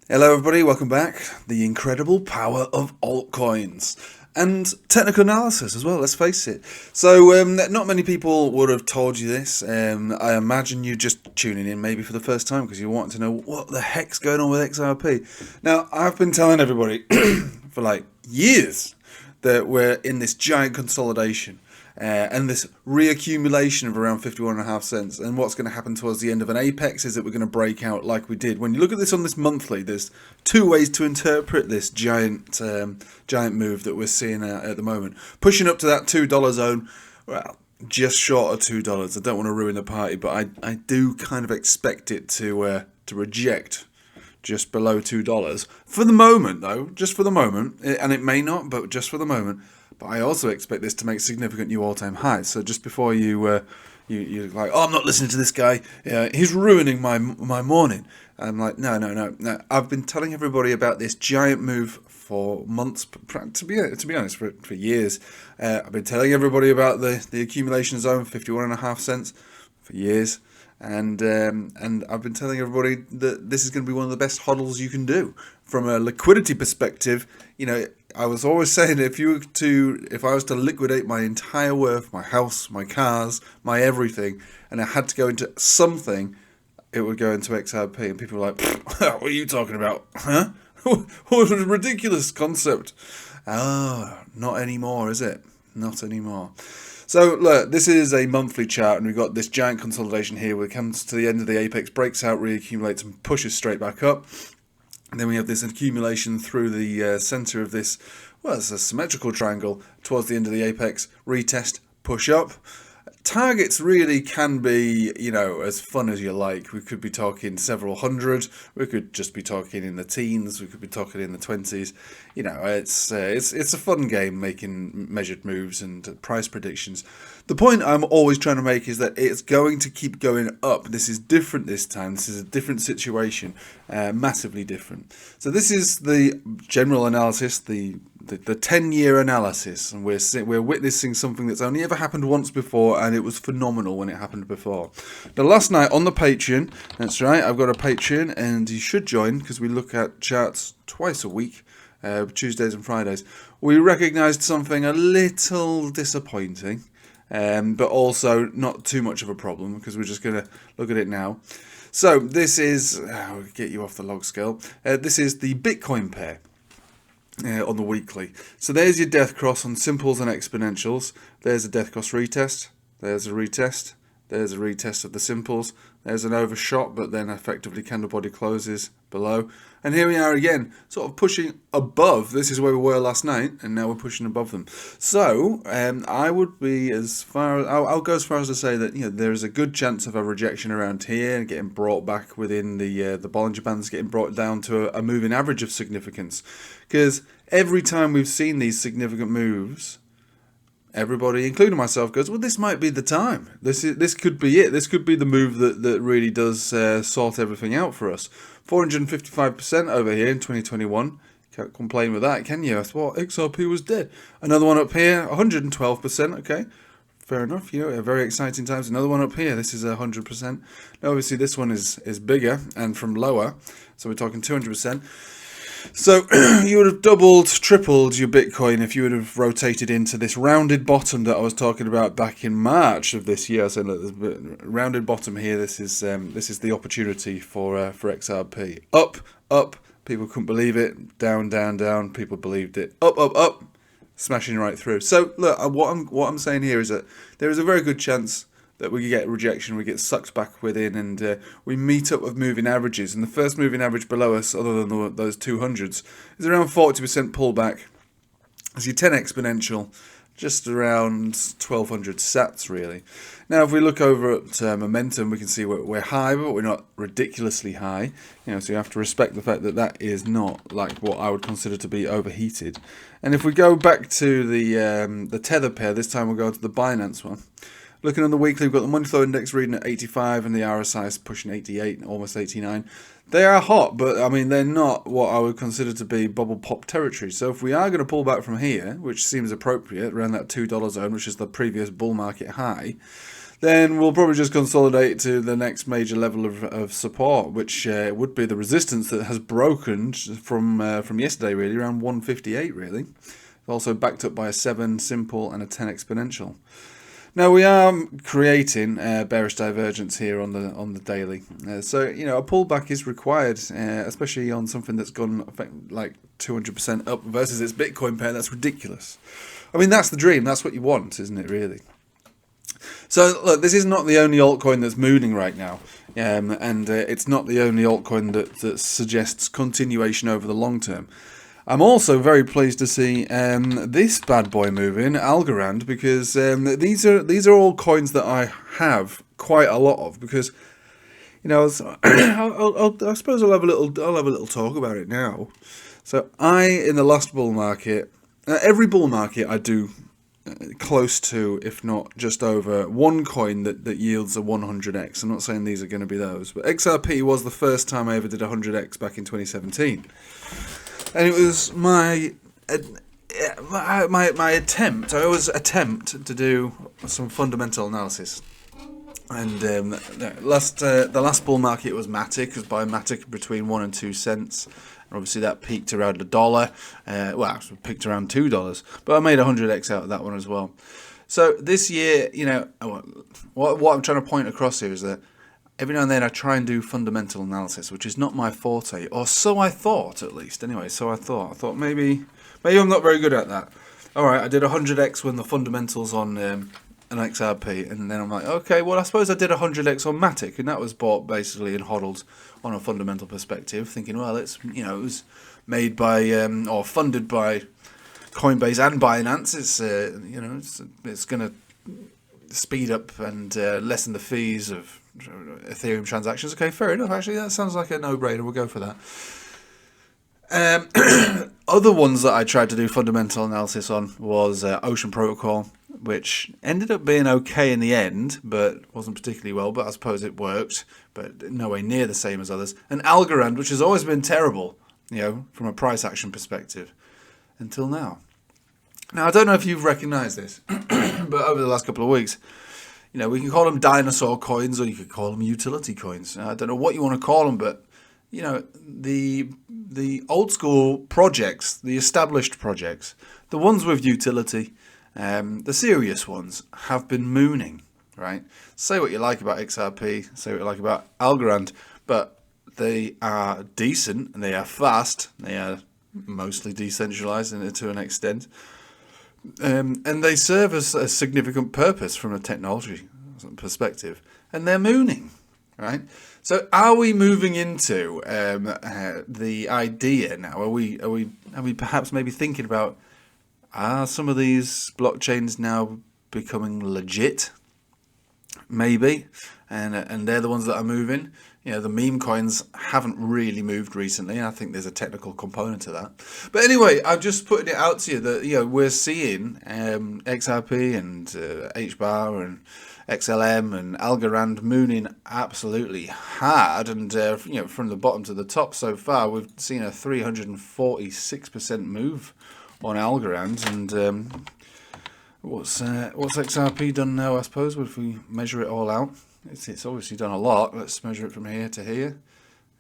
Hello everybody, welcome back. The incredible power of altcoins and technical analysis as well, let's face it. So not many people would have told you this. I imagine you just tuning in maybe for the first time because you want to know what the heck's going on with XRP. Now, I've been telling everybody for like years that we're in this giant consolidation. And this reaccumulation of around 51.5 cents. And what's going to happen towards the end of an apex is that we're going to break out like we did. When you look at this on this monthly, there's two ways to interpret this giant move that we're seeing at the moment. Pushing up to that $2 zone, well, just short of $2. I don't want to ruin the party, but I do kind of expect it to reject just below $2. For the moment, though, just for the moment, and it may not, but just for the moment. But I also expect this to make significant new all-time highs. So just before you're like, oh, I'm not listening to this guy. He's ruining my morning. I'm like, no. I've been telling everybody about this giant move for months. To be honest, for years. I've been telling everybody about the accumulation zone, 51.5 cents, for years. And I've been telling everybody that this is going to be one of the best hodls you can do from a liquidity perspective. I was always saying if I was to liquidate my entire worth, my house, my cars, my everything, and I had to go into something, it would go into XRP. And people were like, what are you talking about? Huh? What a ridiculous concept. Oh, not anymore, is it? Not anymore. So look, this is a monthly chart, and we've got this giant consolidation here where it comes to the end of the apex, breaks out, reaccumulates, and pushes straight back up. And then we have this accumulation through the center of this, well, it's a symmetrical triangle towards the end of the apex, retest, push up. Targets really can be, as fun as you like. We could be talking several hundred. We could just be talking in the teens. We could be talking in the 20s. It's a fun game making measured moves and price predictions. The point I'm always trying to make is that it's going to keep going up. This is different this time. This is a different situation, massively different. So this is the general analysis, the 10-year analysis, and we're witnessing something that's only ever happened once before, and it was phenomenal when it happened before. Now, last night on the Patreon, that's right, I've got a Patreon, and you should join because we look at charts twice a week, Tuesdays and Fridays. We recognised something a little disappointing, but also not too much of a problem because we're just going to look at it now. So this is, I'll get you off the log scale. This is the Bitcoin pair. On the weekly. So there's your death cross on simples and exponentials. There's a death cross retest. There's a retest. There's a retest of the simples. There's an overshot, but then effectively candle body closes below. And here we are again, sort of pushing above. This is where we were last night, and now we're pushing above them. So I would be I'll go as far as to say that there is a good chance of a rejection around here and getting brought back within the Bollinger Bands, getting brought down to a moving average of significance. Because every time we've seen these significant moves, everybody, including myself, goes, well, this might be the time. This could be it. This could be the move that really does sort everything out for us. 455% over here in 2021. Can't complain with that, can you? I thought XRP was dead. Another one up here, 112%. Okay, fair enough. Very exciting times. Another one up here. This is 100%. Now, obviously, this one is bigger and from lower. So we're talking 200%. So you would have doubled, tripled your Bitcoin if you would have rotated into this rounded bottom that I was talking about back in March of this year. So look, there's a rounded bottom here. This is the opportunity for XRP. Up. People couldn't believe it. Down. People believed it. Up. Smashing right through. So look, what I'm saying here is that there is a very good chance that we get rejection, we get sucked back within, and we meet up with moving averages. And the first moving average below us, other than those 200s, is around 40% pullback. As your 10 exponential, just around 1200 sats, really. Now, if we look over at momentum, we can see we're high, but we're not ridiculously high. So you have to respect the fact that that is not like what I would consider to be overheated. And if we go back to the tether pair, this time we'll go to the Binance one. Looking on the weekly, we've got the money flow index reading at 85 and the RSI is pushing 88, almost 89. They are hot, but I mean, they're not what I would consider to be bubble pop territory. So if we are going to pull back from here, which seems appropriate, around that $2 zone, which is the previous bull market high, then we'll probably just consolidate to the next major level of support, which would be the resistance that has broken from yesterday, really, around 158, really. Also backed up by a 7 simple and a 10 exponential. Now we are creating bearish divergence here on the daily, so you know a pullback is required, especially on something that's gone like 200% up versus its Bitcoin pair. That's ridiculous. I mean, that's the dream. That's what you want, isn't it? Really. So look, this is not the only altcoin that's mooning right now, and it's not the only altcoin that suggests continuation over the long term. I'm also very pleased to see this bad boy moving, Algorand, because these are all coins that I have quite a lot of. Because you know, I suppose I'll have a little talk about it now. So in the last bull market, every bull market I do close to, if not just over, one coin that yields a 100x. I'm not saying these are going to be those, but XRP was the first time I ever did 100x back in 2017. And it was my attempt. I always attempt to do some fundamental analysis. And the last bull market was Matic. It was by Matic between 1 and 2 cents. And obviously that peaked around $1. Well, it peaked around $2. But I made 100x out of that one as well. So this year, you know, what I'm trying to point across here is that every now and then I try and do fundamental analysis, which is not my forte, or so I thought, at least. Anyway, so I thought maybe I'm not very good at that. All right, I did 100x when the fundamentals on an XRP, and then I'm like, okay, well, I suppose I did 100x on Matic, and that was bought basically and hodled on a fundamental perspective, thinking, well, it was made by or funded by Coinbase and Binance. It's going to speed up and lessen the fees of Ethereum transactions. Okay, fair enough. Actually, that sounds like a no-brainer. We'll go for that. Other ones that I tried to do fundamental analysis on was Ocean Protocol, which ended up being okay in the end, but wasn't particularly well. But I suppose it worked, but nowhere near the same as others. And Algorand, which has always been terrible, you know, from a price action perspective, until now. Now I don't know if you've recognised this, but over the last couple of weeks, you know, we can call them dinosaur coins, or you could call them utility coins. I don't know what you want to call them, but you know, the old school projects, the established projects, the ones with utility, the serious ones have been mooning, right? Say what you like about XRP, say what you like about Algorand, but they are decent and they are fast. They are mostly decentralized to an extent. And they serve as a significant purpose from a technology perspective, and they're mooning, right? So, are we moving into the idea now? Are we perhaps maybe thinking about are some of these blockchains now becoming legit? Maybe, and they're the ones that are moving. You know, the meme coins haven't really moved recently, and I think there's a technical component to that. But anyway, I'm just putting it out to you that, you know, we're seeing XRP and HBAR and XLM and Algorand mooning absolutely hard, and you know, from the bottom to the top so far, we've seen a 346% move on Algorand, and what's XRP done now? I suppose if we measure it all out. It's obviously done a lot. Let's measure it from here to here.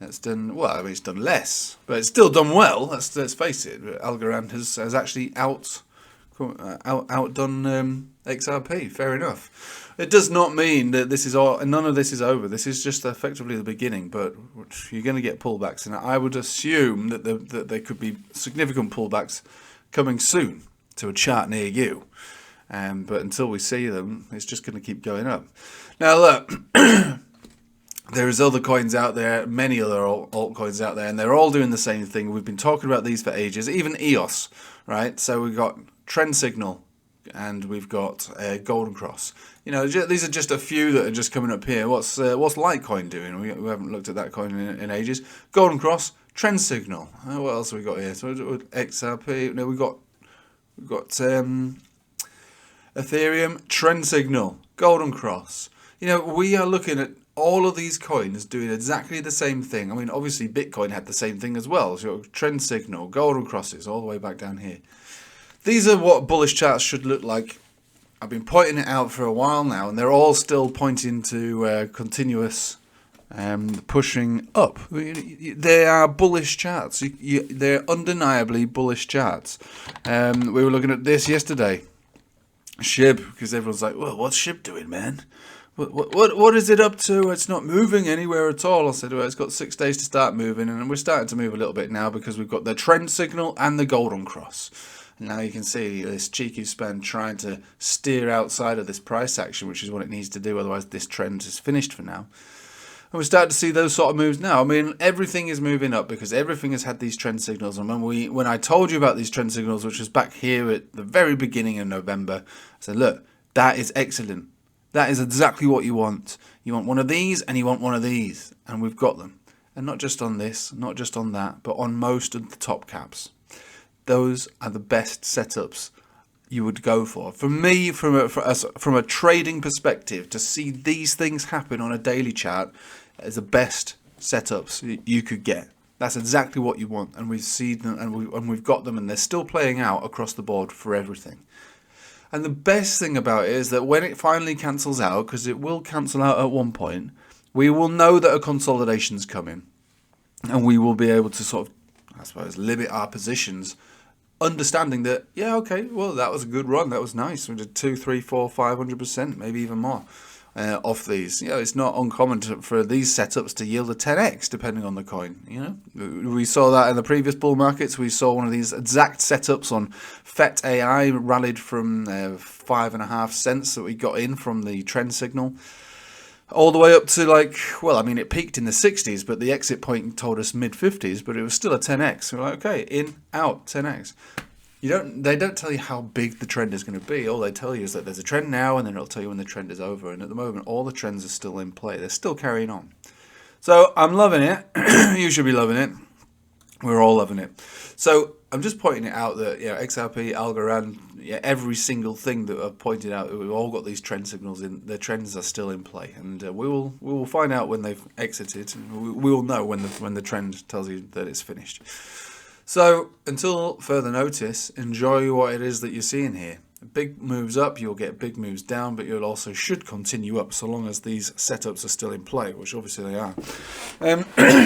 It's done well. I mean, it's done less, but it's still done well. Let's face it. Algorand has actually outdone XRP. Fair enough. It does not mean that this is all. None of this is over. This is just effectively the beginning. But you're going to get pullbacks, and I would assume that there could be significant pullbacks coming soon to a chart near you. But until we see them, it's just going to keep going up. Now look, there's other coins out there, many other altcoins out there, and they're all doing the same thing. We've been talking about these for ages, even EOS, right? So we've got Trend Signal, and we've got Golden Cross. You know, these are just a few that are just coming up here. What's Litecoin doing? We haven't looked at that coin in ages. Golden Cross, Trend Signal. What else have we got here? So XRP. No, we've got Ethereum, Trend Signal, Golden Cross. You know, we are looking at all of these coins doing exactly the same thing. I mean, obviously Bitcoin had the same thing as well. So Trend Signal, Golden Crosses, all the way back down here. These are what bullish charts should look like I've been pointing it out for a while now, and they're all still pointing to continuous pushing up. They are bullish charts. They're undeniably bullish charts. We were looking at this yesterday. SHIB, because everyone's like, well, what's SHIB doing, man? What is it up to? It's not moving anywhere at all. I said, well, it's got 6 days to start moving, and we're starting to move a little bit now because we've got the trend signal and the golden cross. And now you can see this cheeky span trying to steer outside of this price action, which is what it needs to do. Otherwise, this trend is finished for now. And we're starting to see those sort of moves now. I mean, everything is moving up because everything has had these trend signals. And when I told you about these trend signals, which was back here at the very beginning of November, I said, look, that is excellent. That is exactly what you want. You want one of these and you want one of these. And we've got them. And not just on this, not just on that, but on most of the top caps. Those are the best setups you would go for. For me, from a trading perspective, to see these things happen on a daily chart is the best setups you could get. That's exactly what you want. And we've seen them and we've got them, and they're still playing out across the board for everything. And the best thing about it is that when it finally cancels out, because it will cancel out at one point, we will know that a consolidation's coming. And we will be able to sort of, I suppose, limit our positions, understanding that, yeah, okay, well, that was a good run. That was nice. We did 2, 3, 4, 500%, maybe even more off these. You know, it's not uncommon for these setups to yield a 10x, depending on the coin. You know, we saw that in the previous bull markets. We saw one of these exact setups on FET AI rallied from 5.5 cents that we got in from the trend signal, all the way up to, like, well, I mean, it peaked in the 60s, but the exit point told us mid-50s, but it was still a 10x. We're like, okay, in, out, 10x. They don't tell you how big the trend is going to be. All they tell you is that there's a trend now, and then it'll tell you when the trend is over. And at the moment, all the trends are still in play. They're still carrying on. So I'm loving it. You should be loving it. We're all loving it. So I'm just pointing it out that, you know, XRP, Algorand, yeah, every single thing that I've pointed out, we've all got these trend signals in. The trends are still in play, and we will find out when they've exited. We will know when the trend tells you that it's finished. So until further notice, enjoy what it is that you're seeing here. Big moves up, you'll get big moves down, but you'll also should continue up so long as these setups are still in play, which obviously they are.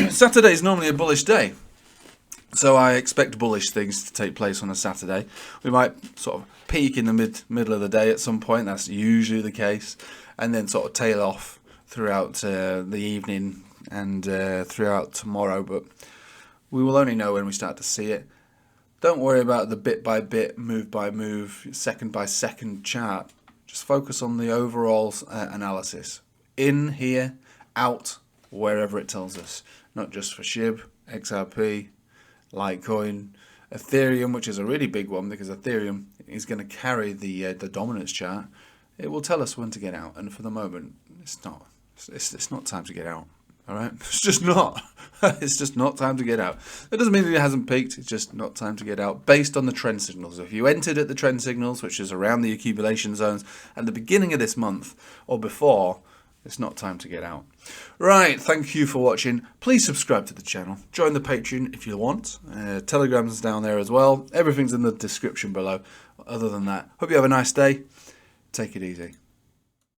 Saturday is normally a bullish day. So I expect bullish things to take place on a Saturday. We might sort of peak in the middle of the day at some point. That's usually the case. And then sort of tail off throughout the evening and throughout tomorrow. But we will only know when we start to see it. Don't worry about the bit by bit, move by move, second by second chart. Just focus on the overall analysis. In, here, out, wherever it tells us. Not just for SHIB, XRP, Litecoin, Ethereum, which is a really big one because Ethereum is going to carry the dominance chart. It will tell us when to get out, and for the moment, it's not. It's not time to get out. All right, it's just not. It's just not time to get out. That doesn't mean that it hasn't peaked. It's just not time to get out based on the trend signals. If you entered at the trend signals, which is around the accumulation zones at the beginning of this month or before, it's not time to get out. Right, thank you for watching. Please subscribe to the channel. Join the Patreon if you want. Telegram's down there as well. Everything's in the description below. Other than that, hope you have a nice day. Take it easy.